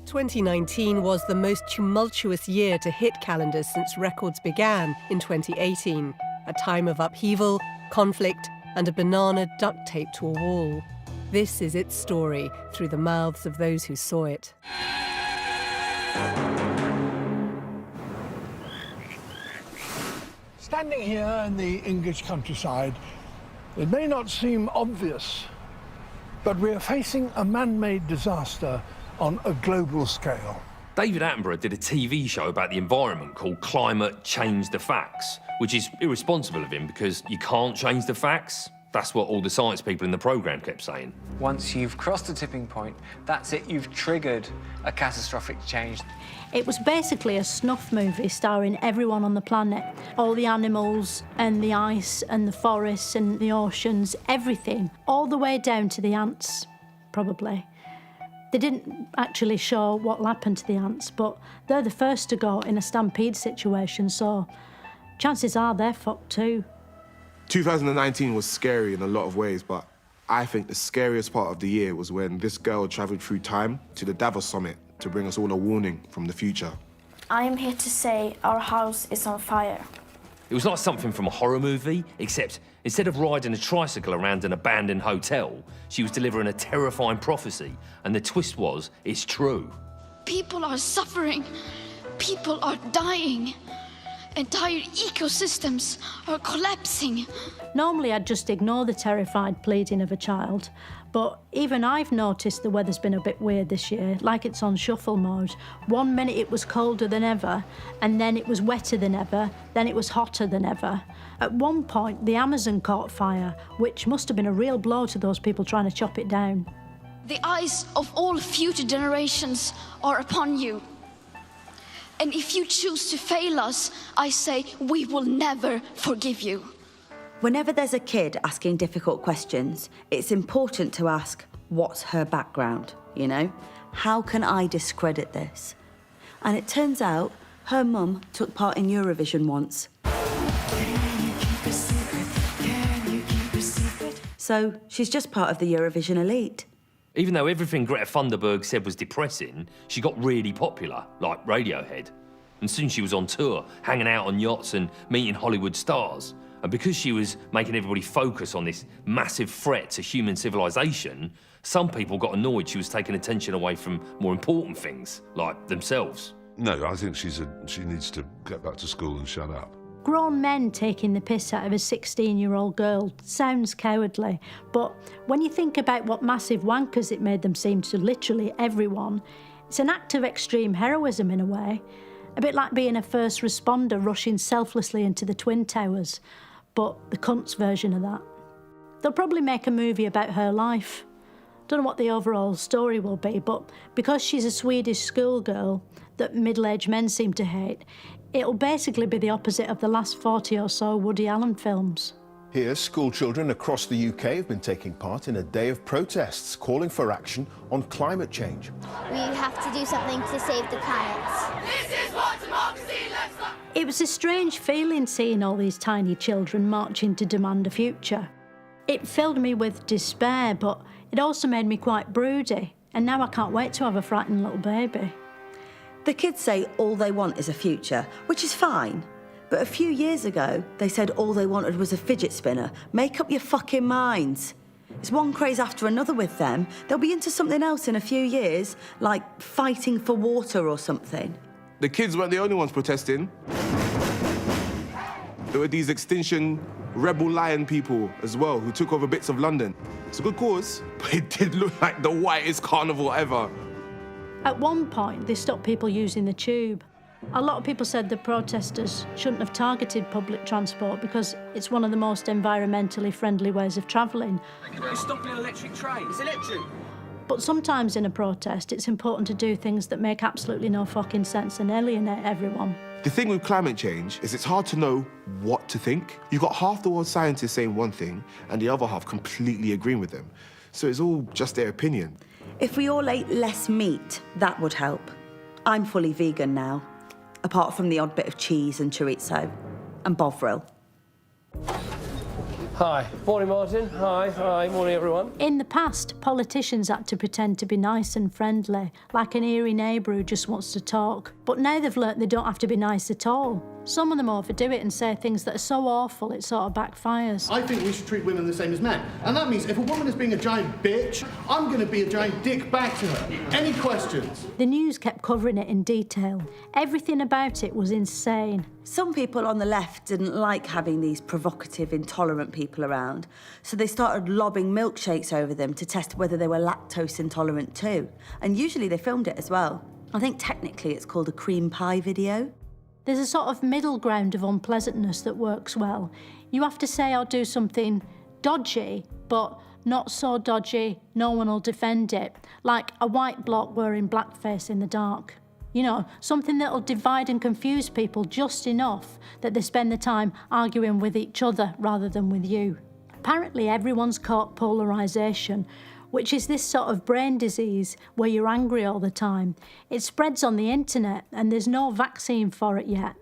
2019 was the most tumultuous year to hit calendars since records began in 2018, a time of upheaval, conflict, and a banana duct taped to a wall. This is its story through the mouths of those who saw it. Standing here in the English countryside, it may not seem obvious, but we are facing a man-made disaster on a global scale. David Attenborough did a TV show about the environment called Climate Change the Facts, which is irresponsible of him because you can't change the facts. That's what all the science people in the programme kept saying. Once you've crossed the tipping point, that's it, you've triggered a catastrophic change. It was basically a snuff movie starring everyone on the planet. All the animals and the ice and the forests and the oceans, everything, all the way down to the ants, probably. They didn't actually show what happened to the ants, but they're the first to go in a stampede situation, so chances are they're fucked too. 2019 was scary in a lot of ways, but I think the scariest part of the year was when this girl travelled through time to the Davos summit to bring us all a warning from the future. I am here to say our house is on fire. It was like something from a horror movie, except instead of riding a tricycle around an abandoned hotel, she was delivering a terrifying prophecy, and the twist was, it's true. People are suffering. People are dying. Entire ecosystems are collapsing. Normally I'd just ignore the terrified pleading of a child, but even I've noticed the weather's been a bit weird this year, like it's on shuffle mode. 1 minute it was colder than ever, and then it was wetter than ever, then it was hotter than ever. At one point, the Amazon caught fire, which must have been a real blow to those people trying to chop it down. The eyes of all future generations are upon you. And if you choose to fail us, I say we will never forgive you. Whenever there's a kid asking difficult questions, it's important to ask, what's her background, you know? How can I discredit this? And it turns out her mum took part in Eurovision once. So she's just part of the Eurovision elite. Even though everything Greta Thunberg said was depressing, she got really popular, like Radiohead. And soon she was on tour, hanging out on yachts and meeting Hollywood stars. And because she was making everybody focus on this massive threat to human civilization, some people got annoyed she was taking attention away from more important things, like themselves. No, I think she needs to get back to school and shut up. Grown men taking the piss out of a 16-year-old girl sounds cowardly, but when you think about what massive wankers it made them seem to literally everyone, it's an act of extreme heroism in a way. A bit like being a first responder rushing selflessly into the Twin Towers, but the cunts version of that. They'll probably make a movie about her life. Don't know what the overall story will be, but because she's a Swedish schoolgirl that middle-aged men seem to hate, it'll basically be the opposite of the last 40 or so Woody Allen films. Here, school children across the UK have been taking part in a day of protests calling for action on climate change. We have to do something to save the planet. This is what democracy looks like. It was a strange feeling seeing all these tiny children marching to demand a future. It filled me with despair, but it also made me quite broody, and now I can't wait to have a frightened little baby. The kids say all they want is a future, which is fine. But a few years ago, they said all they wanted was a fidget spinner. Make up your fucking minds. It's one craze after another with them. They'll be into something else in a few years, like fighting for water or something. The kids weren't the only ones protesting. There were these Extinction Rebel Lion people as well who took over bits of London. It's a good cause, but it did look like the whitest carnival ever. At one point, they stopped people using the tube. A lot of people said the protesters shouldn't have targeted public transport because it's one of the most environmentally friendly ways of travelling. It's stopping an electric train. It's electric. But sometimes in a protest, it's important to do things that make absolutely no fucking sense and alienate everyone. The thing with climate change is it's hard to know what to think. You've got half the world's scientists saying one thing and the other half completely agreeing with them. So it's all just their opinion. If we all ate less meat, that would help. I'm fully vegan now, apart from the odd bit of cheese and chorizo and bovril. Hi. Morning, Martin. Hi. Morning, everyone. In the past, politicians had to pretend to be nice and friendly, like an eerie neighbour who just wants to talk. But now they've learnt they don't have to be nice at all. Some of them overdo it and say things that are so awful it sort of backfires. I think we should treat women the same as men. And that means if a woman is being a giant bitch, I'm going to be a giant dick back to her. Any questions? The news kept covering it in detail. Everything about it was insane. Some people on the left didn't like having these provocative, intolerant people around, so they started lobbing milkshakes over them to test whether they were lactose intolerant too. And usually they filmed it as well. I think technically it's called a cream pie video. There's a sort of middle ground of unpleasantness that works well. You have to say or do something dodgy, but not so dodgy no one will defend it, like a white bloke wearing blackface in the dark. You know, something that'll divide and confuse people just enough that they spend the time arguing with each other rather than with you. Apparently everyone's caught polarisation, which is this sort of brain disease where you're angry all the time. It spreads on the internet and there's no vaccine for it yet.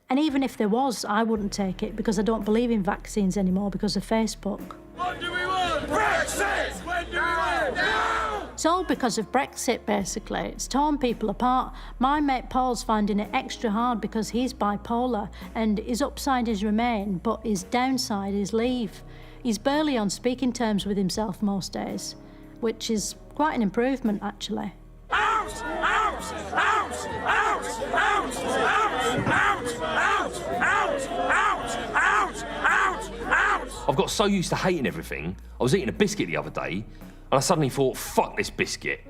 And even if there was, I wouldn't take it because I don't believe in vaccines anymore because of Facebook. What do we want? Brexit! When do we want? Now! It's all because of Brexit, basically. It's torn people apart. My mate Paul's finding it extra hard because he's bipolar and his upside is remain, but his downside is leave. He's barely on speaking terms with himself most days, which is quite an improvement, actually. Out! Out! Out! Out! Out! Out! Out! Out! Out! Out! Out! Out! Out! I've got so used to hating everything, I was eating a biscuit the other day, and I suddenly thought, fuck this biscuit.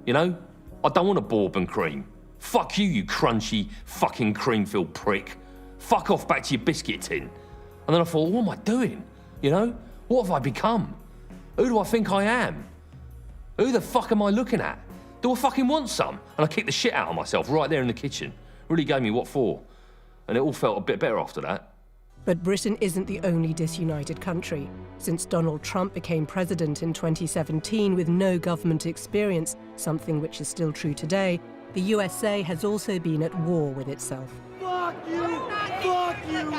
You know? I don't want a bourbon cream. Fuck you, you crunchy, fucking cream-filled prick. Fuck off back to your biscuit tin. And then I thought, what am I doing? You know? What have I become? Who do I think I am? Who the fuck am I looking at? Do I fucking want some? And I kicked the shit out of myself right there in the kitchen. Really gave me what for. And it all felt a bit better after that. But Britain isn't the only disunited country. Since Donald Trump became president in 2017 with no government experience, something which is still true today, the USA has also been at war with itself. Fuck you! Fuck you!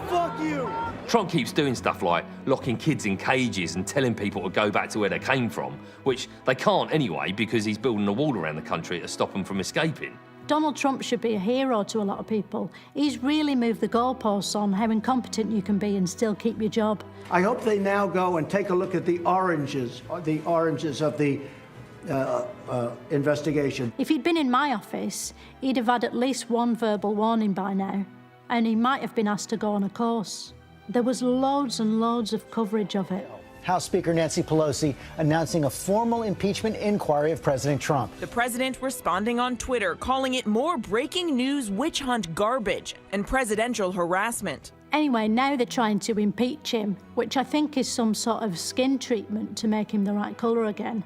Fuck you! Trump keeps doing stuff like locking kids in cages and telling people to go back to where they came from, which they can't anyway because he's building a wall around the country to stop them from escaping. Donald Trump should be a hero to a lot of people. He's really moved the goalposts on how incompetent you can be and still keep your job. I hope they now go and take a look at the oranges of the investigation. If he'd been in my office, he'd have had at least one verbal warning by now, and he might have been asked to go on a course. There was loads and loads of coverage of it. House Speaker Nancy Pelosi announcing a formal impeachment inquiry of President Trump. The president responding on Twitter, calling it more breaking news witch hunt garbage and presidential harassment. Anyway, now they're trying to impeach him, which I think is some sort of skin treatment to make him the right colour again.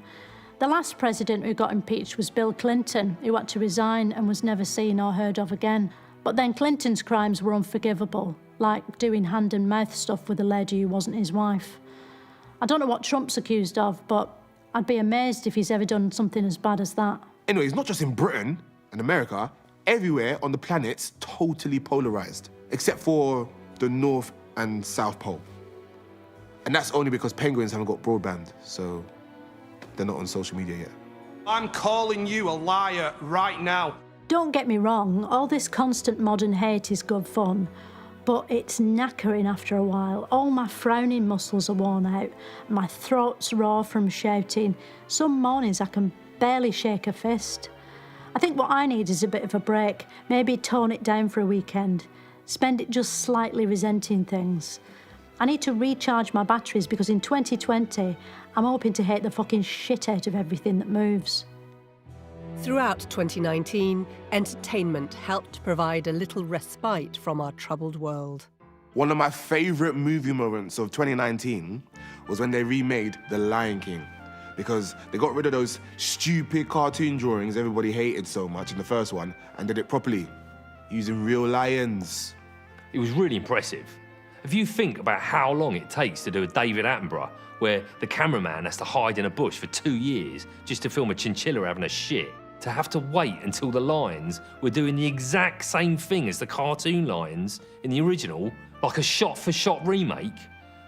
The last president who got impeached was Bill Clinton, who had to resign and was never seen or heard of again. But then Clinton's crimes were unforgivable, like doing hand and mouth stuff with a lady who wasn't his wife. I don't know what Trump's accused of, but I'd be amazed if he's ever done something as bad as that. Anyway, it's not just in Britain and America. Everywhere on the planet's totally polarised, except for the North and South Pole. And that's only because penguins haven't got broadband, so they're not on social media yet. I'm calling you a liar right now. Don't get me wrong, all this constant modern hate is good fun, but it's knackering after a while. All my frowning muscles are worn out, my throat's raw from shouting. Some mornings I can barely shake a fist. I think what I need is a bit of a break, maybe tone it down for a weekend, spend it just slightly resenting things. I need to recharge my batteries because in 2020, I'm hoping to hate the fucking shit out of everything that moves. Throughout 2019, entertainment helped provide a little respite from our troubled world. One of my favourite movie moments of 2019 was when they remade The Lion King, because they got rid of those stupid cartoon drawings everybody hated so much in the first one and did it properly, using real lions. It was really impressive. If you think about how long it takes to do a David Attenborough, where the cameraman has to hide in a bush for 2 years just to film a chinchilla having a shit, to have to wait until the lions were doing the exact same thing as the cartoon lions in the original, like a shot-for-shot remake,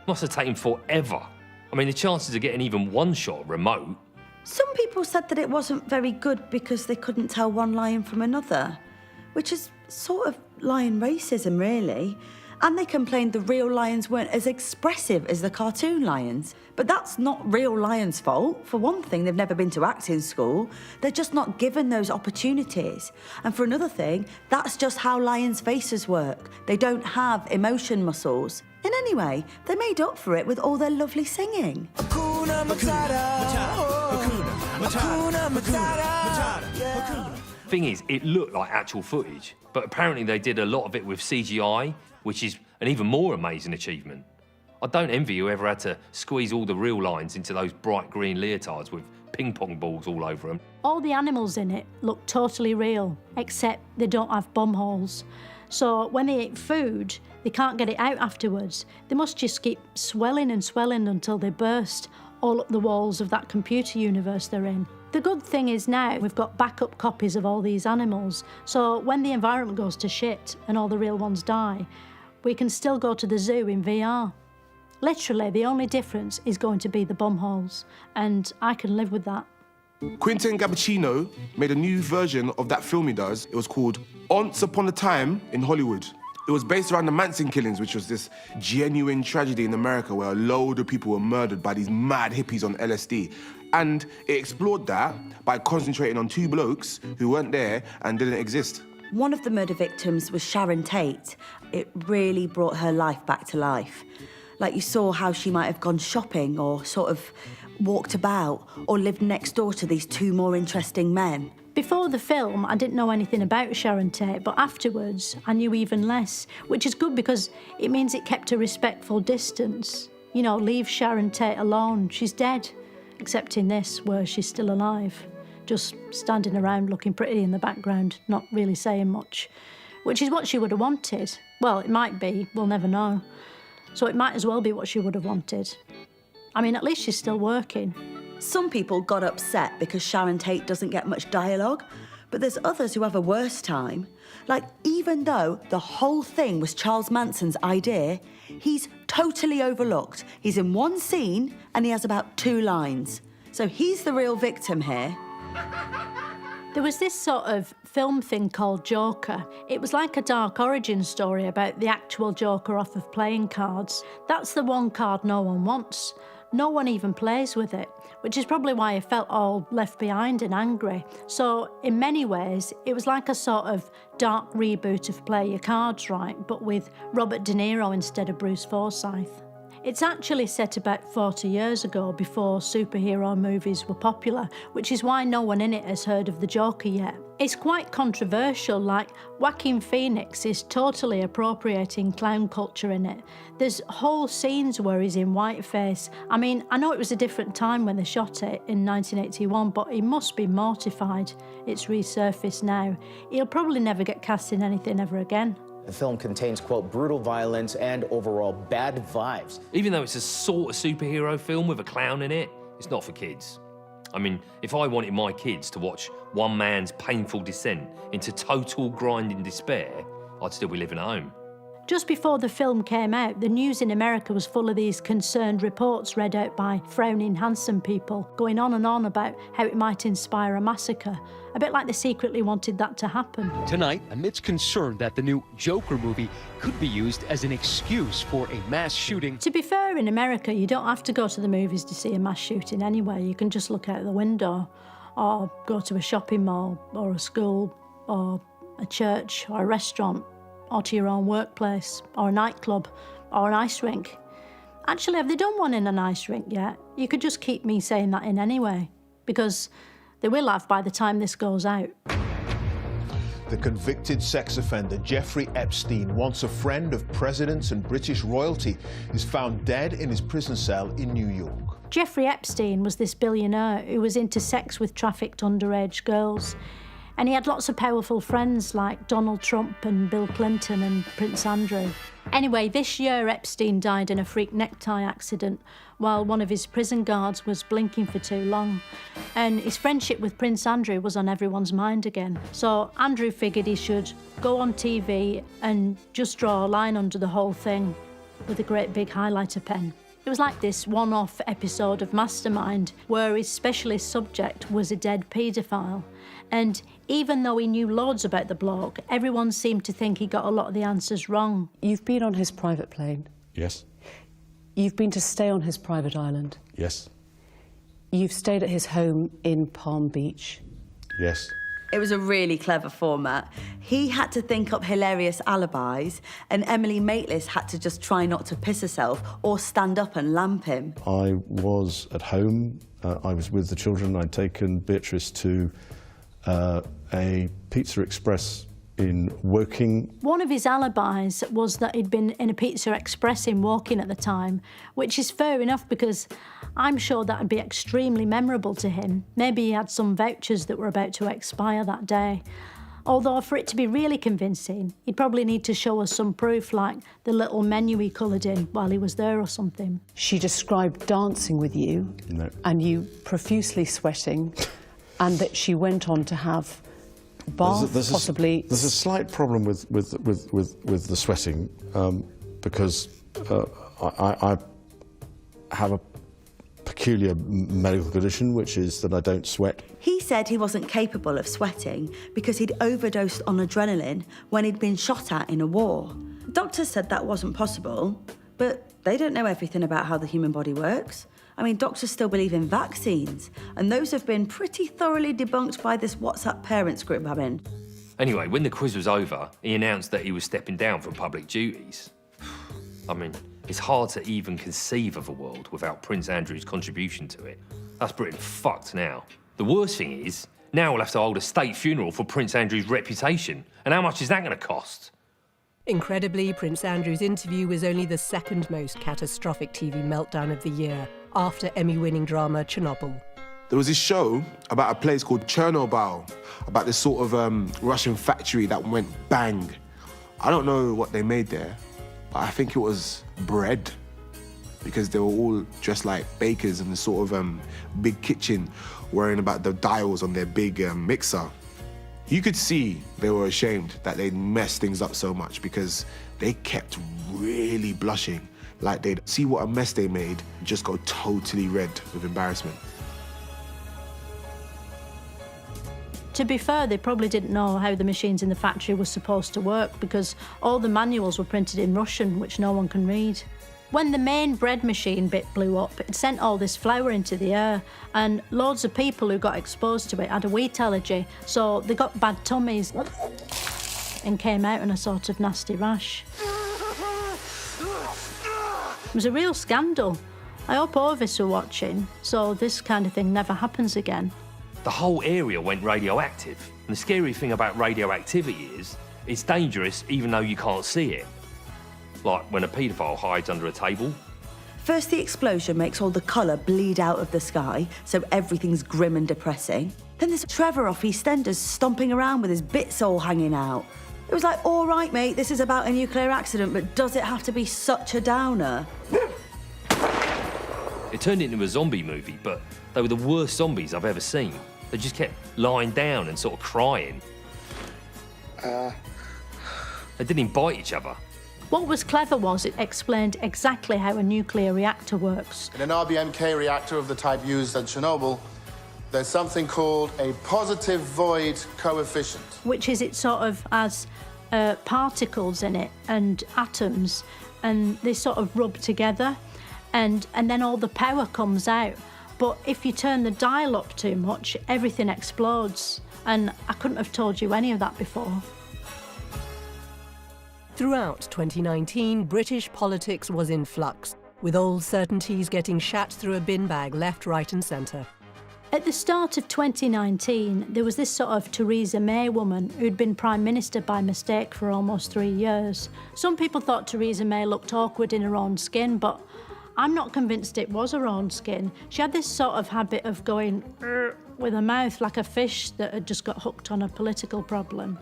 Must have taken forever. I mean, the chances of getting even one shot remote. Some people said that it wasn't very good because they couldn't tell one lion from another, which is sort of lion racism, really. And they complained the real lions weren't as expressive as the cartoon lions. But that's not real lions' fault. For one thing, they've never been to acting school. They're just not given those opportunities. And for another thing, that's just how lions' faces work. They don't have emotion muscles. And anyway, they made up for it with all their lovely singing. Hakuna Matata. Hakuna Matata. Thing is, it looked like actual footage, but apparently they did a lot of it with CGI, which is an even more amazing achievement. I don't envy whoever had to squeeze all the real lines into those bright green leotards with ping pong balls all over them. All the animals in it look totally real, except they don't have bum holes. So when they eat food, they can't get it out afterwards. They must just keep swelling and swelling until they burst all up the walls of that computer universe they're in. The good thing is now we've got backup copies of all these animals, so when the environment goes to shit and all the real ones die, we can still go to the zoo in VR. Literally, the only difference is going to be the bum holes, and I can live with that. Quentin Gabicino made a new version of that film he does. It was called Once Upon a Time in Hollywood. It was based around the Manson killings, which was this genuine tragedy in America where a load of people were murdered by these mad hippies on LSD. And it explored that by concentrating on two blokes who weren't there and didn't exist. One of the murder victims was Sharon Tate. It really brought her life back to life. Like, you saw how she might have gone shopping or sort of walked about or lived next door to these two more interesting men. Before the film, I didn't know anything about Sharon Tate, but afterwards, I knew even less, which is good because it means it kept a respectful distance. You know, leave Sharon Tate alone. She's dead, except in this, where she's still alive, just standing around looking pretty in the background, not really saying much, which is what she would have wanted. Well, it might be, we'll never know. So it might as well be what she would have wanted. I mean, at least she's still working. Some people got upset because Sharon Tate doesn't get much dialogue, but there's others who have a worse time. Like, even though the whole thing was Charles Manson's idea, he's totally overlooked. He's in one scene and he has about 2 lines. So he's the real victim here. There was this sort of film thing called Joker. It was like a dark origin story about the actual Joker off of playing cards. That's the one card no one wants. No one even plays with it, which is probably why I felt all left behind and angry. So in many ways, it was like a sort of dark reboot of Play Your Cards Right, but with Robert De Niro instead of Bruce Forsyth. It's actually set about 40 years ago, before superhero movies were popular, which is why no one in it has heard of the Joker yet. It's quite controversial, like Joaquin Phoenix is totally appropriating clown culture in it. There's whole scenes where he's in whiteface. I mean, I know it was a different time when they shot it in 1981, but he must be mortified it's resurfaced now. He'll probably never get cast in anything ever again. The film contains, quote, brutal violence and overall bad vibes. Even though it's a sort of superhero film with a clown in it, it's not for kids. I mean, if I wanted my kids to watch one man's painful descent into total grinding despair, I'd still be living at home. Just before the film came out, the news in America was full of these concerned reports read out by frowning, handsome people, going on and on about how it might inspire a massacre, a bit like they secretly wanted that to happen. Tonight, amidst concern that the new Joker movie could be used as an excuse for a mass shooting. To be fair, in America, you don't have to go to the movies to see a mass shooting anyway. You can just look out the window, or go to a shopping mall, or a school, or a church, or a restaurant, or to your own workplace, or a nightclub, or an ice rink. Actually, have they done one in an ice rink yet? You could just keep me saying that in anyway, because they will have by the time this goes out. The convicted sex offender Jeffrey Epstein, once a friend of presidents and British royalty, is found dead in his prison cell in New York. Jeffrey Epstein was this billionaire who was into sex with trafficked underage girls. And he had lots of powerful friends like Donald Trump and Bill Clinton and Prince Andrew. Anyway, this year Epstein died in a freak necktie accident while one of his prison guards was blinking for too long. And his friendship with Prince Andrew was on everyone's mind again. So Andrew figured he should go on TV and just draw a line under the whole thing. with a great big highlighter pen. It was like this one-off episode of Mastermind where his specialist subject was a dead paedophile. And even though he knew loads about the bloke, everyone seemed to think he got a lot of the answers wrong. You've been on his private plane. Yes. You've been to stay on his private island. Yes. You've stayed at his home in Palm Beach. Yes. It was a really clever format. He had to think up hilarious alibis, and Emily Maitlis had to just try not to piss herself or stand up and lamp him. I was at home. I was with the children. I'd taken Beatrice to a Pizza Express in Woking. One of his alibis was that he'd been in a Pizza Express in Woking at the time, which is fair enough because I'm sure that would be extremely memorable to him. Maybe he had some vouchers that were about to expire that day. Although for it to be really convincing, he'd probably need to show us some proof, like the little menu he coloured in while he was there or something. She described dancing with you and you profusely sweating, and that she went on to have bath, possibly. There's a slight problem with the sweating because I have a peculiar medical condition, which is that I don't sweat. He said he wasn't capable of sweating because he'd overdosed on adrenaline when he'd been shot at in a war. Doctors said that wasn't possible, but they don't know everything about how the human body works. I mean, doctors still believe in vaccines, and those have been pretty thoroughly debunked by this WhatsApp parents group I'm in. Anyway, when the quiz was over, he announced that he was stepping down from public duties. I mean, it's hard to even conceive of a world without Prince Andrew's contribution to it. That's Britain fucked now. The worst thing is, now we'll have to hold a state funeral for Prince Andrew's reputation. And how much is that going to cost? Incredibly, Prince Andrew's interview was only the second most catastrophic TV meltdown of the year, after Emmy-winning drama Chernobyl. There was this show about a place called Chernobyl, about this sort of Russian factory that went bang. I don't know what they made there, but I think it was bread, because they were all dressed like bakers in this sort of big kitchen, worrying about the dials on their big mixer. You could see they were ashamed that they'd messed things up so much, because they kept really blushing, like they'd see what a mess they made, just go totally red with embarrassment. To be fair, they probably didn't know how the machines in the factory were supposed to work because all the manuals were printed in Russian, which no one can read. When the main bread machine bit blew up, it sent all this flour into the air, and loads of people who got exposed to it had a wheat allergy, so they got bad tummies and came out in a sort of nasty rash. It was a real scandal. I hope Orvis were watching, so this kind of thing never happens again. The whole area went radioactive. And the scary thing about radioactivity is, it's dangerous even though you can't see it. Like when a paedophile hides under a table. First, the explosion makes all the colour bleed out of the sky, so everything's grim and depressing. Then there's Trevor off EastEnders stomping around with his bits all hanging out. It was like, all right, mate, this is about a nuclear accident, but does it have to be such a downer? It turned into a zombie movie, but they were the worst zombies I've ever seen. They just kept lying down and sort of crying. They didn't even bite each other. What was clever was it explained exactly how a nuclear reactor works. In an RBMK reactor of the type used at Chernobyl, there's something called a positive void coefficient. Which is it sort of has particles in it and atoms, and they sort of rub together, and then all the power comes out. But if you turn the dial up too much, everything explodes. And I couldn't have told you any of that before. Throughout 2019, British politics was in flux, with old certainties getting shat through a bin bag left, right and centre. At the start of 2019, there was this sort of Theresa May woman who'd been Prime Minister by mistake for almost 3 years. Some people thought Theresa May looked awkward in her own skin, but I'm not convinced it was her own skin. She had this sort of habit of going with her mouth like a fish that had just got hooked on a political problem.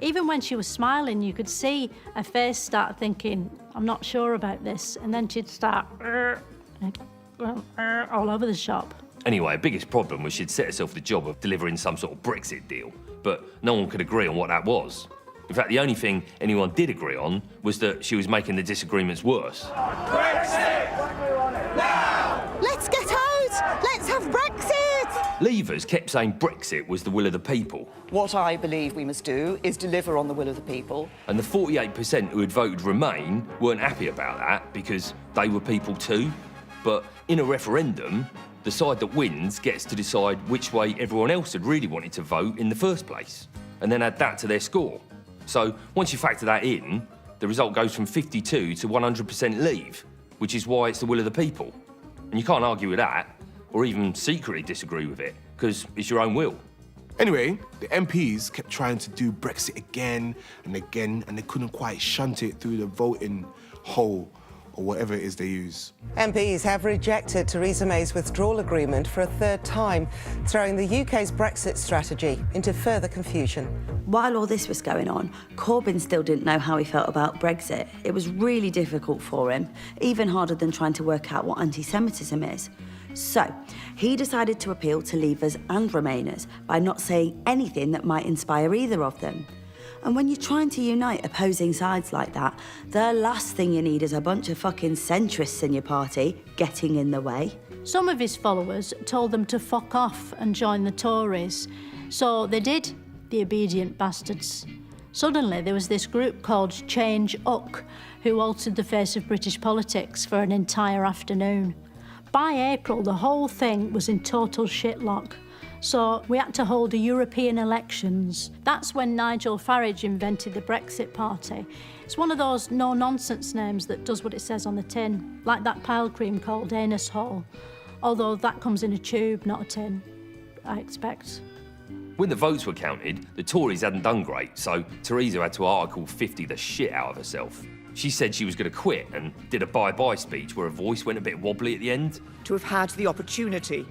Even when she was smiling, you could see her face start thinking, I'm not sure about this, and then she'd start all over the shop. Anyway, her biggest problem was she'd set herself the job of delivering some sort of Brexit deal, but no one could agree on what that was. In fact, the only thing anyone did agree on was that she was making the disagreements worse. Brexit! Now! Let's get out! Let's have Brexit! Leavers kept saying Brexit was the will of the people. What I believe we must do is deliver on the will of the people. And the 48% who had voted Remain weren't happy about that because they were people too. But in a referendum, the side that wins gets to decide which way everyone else had really wanted to vote in the first place, and then add that to their score. So once you factor that in, the result goes from 52 to 100% leave, which is why it's the will of the people. And you can't argue with that, or even secretly disagree with it, because it's your own will. Anyway, the MPs kept trying to do Brexit again and again, and they couldn't quite shunt it through the voting hole or whatever it is they use. MPs have rejected Theresa May's withdrawal agreement for a third time, throwing the UK's Brexit strategy into further confusion. While all this was going on, Corbyn still didn't know how he felt about Brexit. It was really difficult for him, even harder than trying to work out what anti-Semitism is. So, he decided to appeal to Leavers and Remainers by not saying anything that might inspire either of them. And when you're trying to unite opposing sides like that, the last thing you need is a bunch of fucking centrists in your party getting in the way. Some of his followers told them to fuck off and join the Tories. So they did, the obedient bastards. Suddenly there was this group called Change Uck, who altered the face of British politics for an entire afternoon. By April, the whole thing was in total shitlock. So we had to hold a European elections. That's when Nigel Farage invented the Brexit Party. It's one of those no-nonsense names that does what it says on the tin, like that pile cream called Anus Hole. Although that comes in a tube, not a tin, I expect. When the votes were counted, the Tories hadn't done great, so Theresa had to Article 50 the shit out of herself. She said she was going to quit and did a bye-bye speech where her voice went a bit wobbly at the end. To have had the opportunity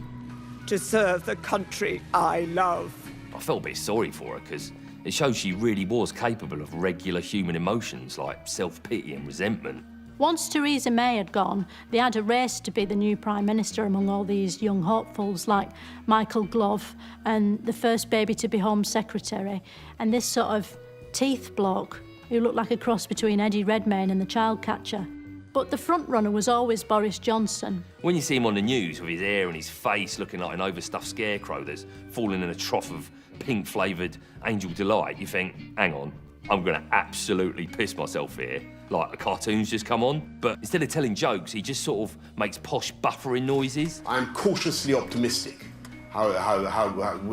to serve the country I love. I felt a bit sorry for her because it shows she really was capable of regular human emotions like self-pity and resentment. Once Theresa May had gone, they had a race to be the new Prime Minister among all these young hopefuls like Michael Gove and the first baby to be Home Secretary and this sort of teeth bloke who looked like a cross between Eddie Redmayne and the child catcher. But the frontrunner was always Boris Johnson. When you see him on the news with his hair and his face looking like an overstuffed scarecrow that's fallen in a trough of pink-flavoured Angel Delight, you think, hang on, I'm going to absolutely piss myself here, like a cartoon's just come on. But instead of telling jokes, he just sort of makes posh buffering noises. I'm cautiously optimistic. How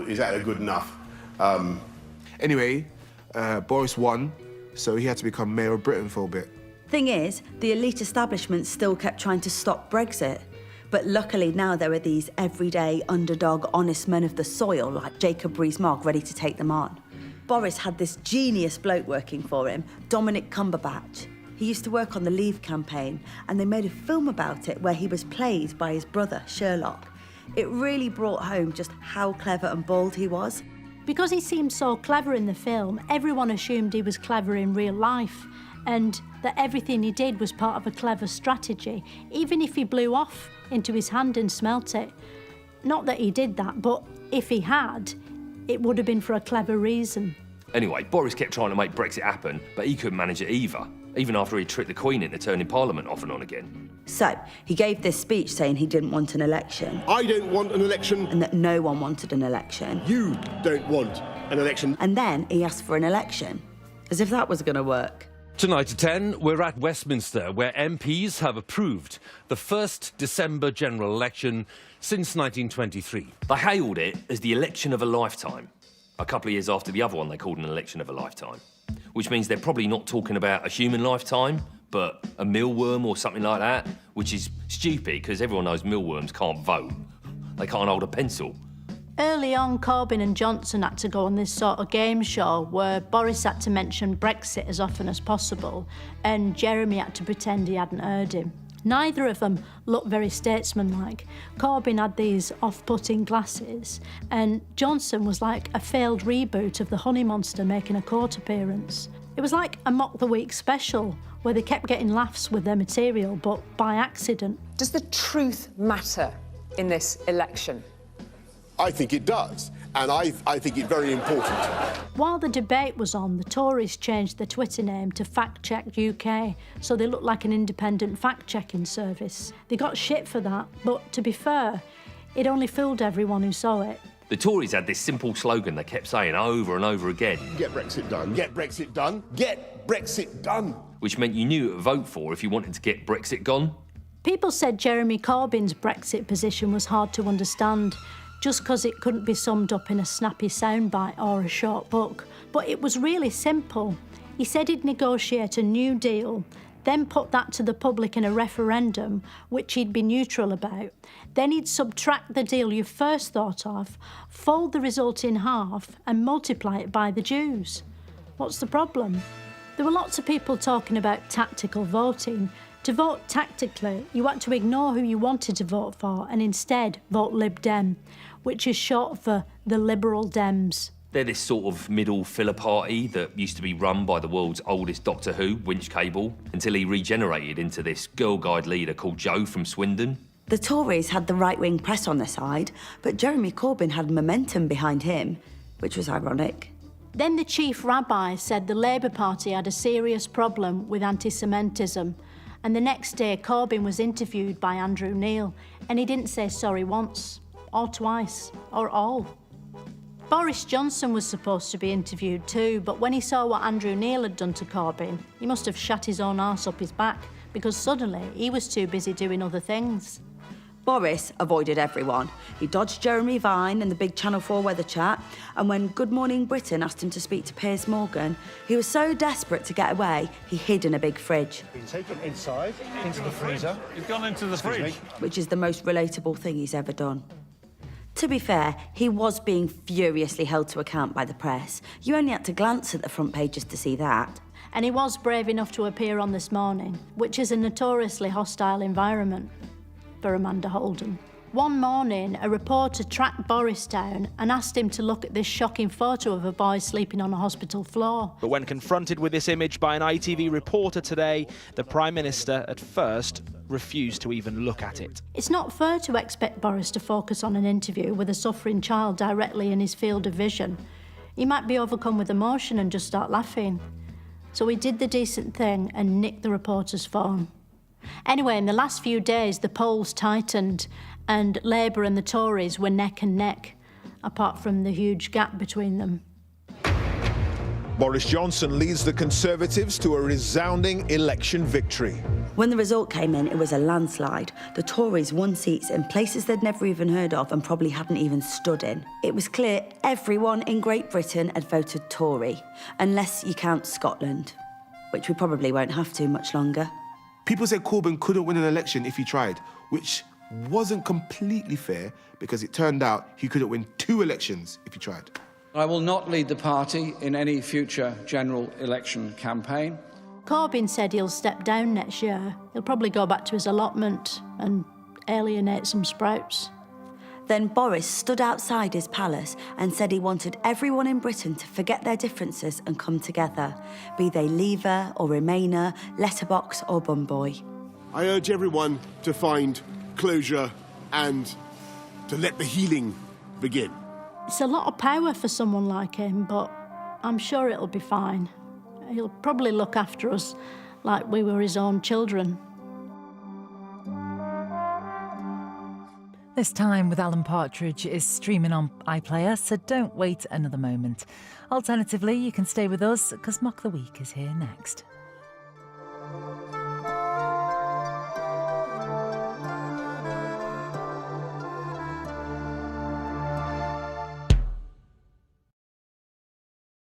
is that good enough? Anyway, Boris won, so he had to become Mayor of Britain for a bit. Thing is, the elite establishment still kept trying to stop Brexit. But luckily now there are these everyday, underdog, honest men of the soil like Jacob Rees-Mogg ready to take them on. Boris had this genius bloke working for him, Dominic Cumberbatch. He used to work on the Leave campaign, and they made a film about it where he was played by his brother, Sherlock. It really brought home just how clever and bold he was. Because he seemed so clever in the film, everyone assumed he was clever in real life, and that everything he did was part of a clever strategy, even if he blew off into his hand and smelt it. Not that he did that, but if he had, it would have been for a clever reason. Anyway, Boris kept trying to make Brexit happen, but he couldn't manage it either, even after he tricked the Queen into turning Parliament off and on again. So, he gave this speech saying he didn't want an election. I don't want an election. And that no one wanted an election. You don't want an election. And then he asked for an election, as if that was going to work. Tonight at 10, we're at Westminster, where MPs have approved the first December general election since 1923. They hailed it as the election of a lifetime, a couple of years after the other one they called an election of a lifetime, which means they're probably not talking about a human lifetime, but a mealworm or something like that, which is stupid because everyone knows mealworms can't vote. They can't hold a pencil. Early on, Corbyn and Johnson had to go on this sort of game show where Boris had to mention Brexit as often as possible and Jeremy had to pretend he hadn't heard him. Neither of them looked very statesmanlike. Corbyn had these off-putting glasses and Johnson was like a failed reboot of the Honey Monster making a court appearance. It was like a Mock the Week special where they kept getting laughs with their material, but by accident. Does the truth matter in this election? I think it does. and I think it's very important. While the debate was on, the Tories changed their Twitter name to Fact Check UK, so they looked like an independent fact-checking service. They got shit for that, but to be fair, it only fooled everyone who saw it. The Tories had this simple slogan they kept saying over and over again. Get Brexit done, get Brexit done, get Brexit done. Which meant you knew who to vote for if you wanted to get Brexit gone. People said Jeremy Corbyn's Brexit position was hard to understand, just because it couldn't be summed up in a snappy soundbite or a short book. But it was really simple. He said he'd negotiate a new deal, then put that to the public in a referendum, which he'd be neutral about. Then he'd subtract the deal you first thought of, fold the result in half, and multiply it by the Jews. What's the problem? There were lots of people talking about tactical voting. To vote tactically, you had to ignore who you wanted to vote for and instead vote Lib Dem, which is short for the Liberal Dems. They're this sort of middle filler party that used to be run by the world's oldest Doctor Who, Winch Cable, until he regenerated into this Girl Guide leader called Joe from Swindon. The Tories had the right-wing press on their side, but Jeremy Corbyn had momentum behind him, which was ironic. Then the chief rabbi said the Labour Party had a serious problem with anti-Semitism, and the next day Corbyn was interviewed by Andrew Neil, and he didn't say sorry once, or twice, or all. Boris Johnson was supposed to be interviewed too, but when he saw what Andrew Neil had done to Corbyn, he must have shut his own arse up his back, because suddenly he was too busy doing other things. Boris avoided everyone. He dodged Jeremy Vine and the big Channel 4 weather chat, and when Good Morning Britain asked him to speak to Piers Morgan, he was so desperate to get away, he hid in a big fridge. Been taken inside, into the freezer. You've gone into the fridge? Which is the most relatable thing he's ever done. To be fair, he was being furiously held to account by the press. You only had to glance at the front pages to see that. And he was brave enough to appear on This Morning, which is a notoriously hostile environment for Amanda Holden. One morning, a reporter tracked Boris down and asked him to look at this shocking photo of a boy sleeping on a hospital floor. But when confronted with this image by an ITV reporter today, the Prime Minister at first refused to even look at it. It's not fair to expect Boris to focus on an interview with a suffering child directly in his field of vision. He might be overcome with emotion and just start laughing. So he did the decent thing and nicked the reporter's phone. Anyway, in the last few days, the polls tightened and Labour and the Tories were neck and neck, apart from the huge gap between them. Boris Johnson leads the Conservatives to a resounding election victory. When the result came in, it was a landslide. The Tories won seats in places they'd never even heard of and probably hadn't even stood in. It was clear everyone in Great Britain had voted Tory, unless you count Scotland, which we probably won't have to much longer. People said Corbyn couldn't win an election if he tried, which wasn't completely fair because it turned out he couldn't win 2 elections if he tried. I will not lead the party in any future general election campaign. Corbyn said he'll step down next year. He'll probably go back to his allotment and alienate some sprouts. Then Boris stood outside his palace and said he wanted everyone in Britain to forget their differences and come together, be they Leaver or Remainer, Letterbox or Bumboy. I urge everyone to find closure and to let the healing begin. It's a lot of power for someone like him, but I'm sure it'll be fine. He'll probably look after us like we were his own children. This Time with Alan Partridge is streaming on iPlayer, so don't wait another moment. Alternatively, you can stay with us because Mock the Week is here next.